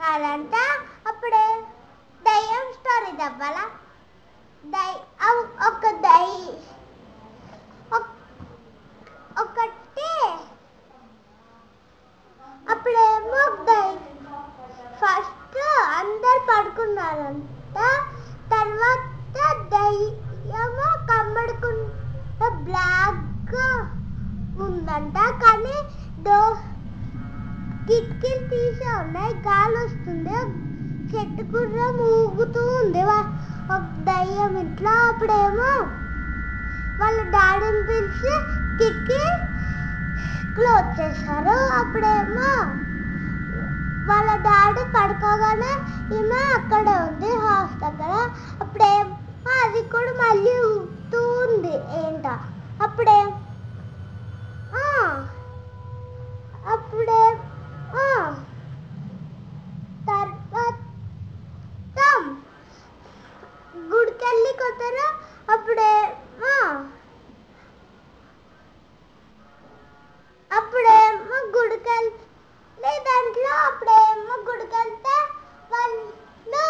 అదంతా అప్పుడే దయ్యం స్టోరీ చెప్పాలా. ఒక ఒకటి అప్పుడేమో ఫస్ట్ అందరు పడుకున్నారంట. తర్వాత దయ్యము కమ్మడుకుంటా బ్లాక్ ఉందంట. కానీ కిటికీలు తీసే ఉన్నాయి, గాలి వస్తుంది, చెట్టు కూడా ఊగుతూ ఉంది ఒక దయ్యం ఇంట్లో. అప్పుడేమో వాళ్ళ డాడీని పిలిచి కిటికీ క్లోజ్ చేశారు. అప్పుడేమో వాళ్ళ డాడీ పడుకోగానే ఈమె అక్కడే ఉంది హౌస్ దగ్గర. అప్పుడేమో అది కూడా మళ్ళీ ఊగుతూ ఉంది ఏంటో. అప్పుడేమో తర్వాత గుడికెళ్ళి కొత్తరు. అప్పుడేమో గుడికెళ్ళి దాంట్లో అప్పుడేమో గుడికెళ్తే వాళ్ళు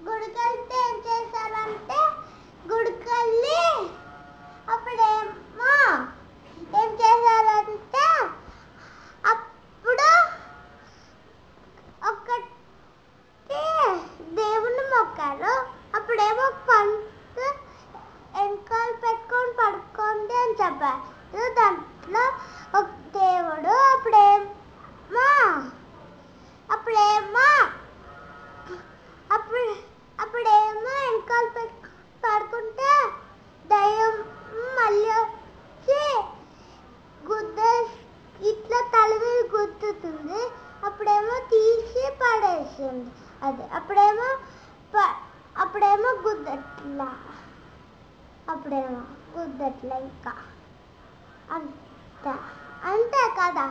గుడికెళ్తే ఏం చేశారంటే గుడికెళ్ళి అప్పుడేమో ఏం చేశారంటే అప్పుడు ఒకటి దేవుని మొక్కారు. అప్పుడేమో పంట వెనకాల పెట్టుకొని పడుకోండి అని చెప్పారు. దాంట్లో ఒక దేవుడు అప్పుడేమో వెనకాల పెట్టుకొని పడుకుంటే దయ్యం మళ్ళీ వచ్చి ఇట్లా తల మీద గుర్తుతుంది. అప్పుడేమో తీసి పడేసింది అది. అప్పుడేమో గుద్దట్లా ఇంకా అంతే కదా.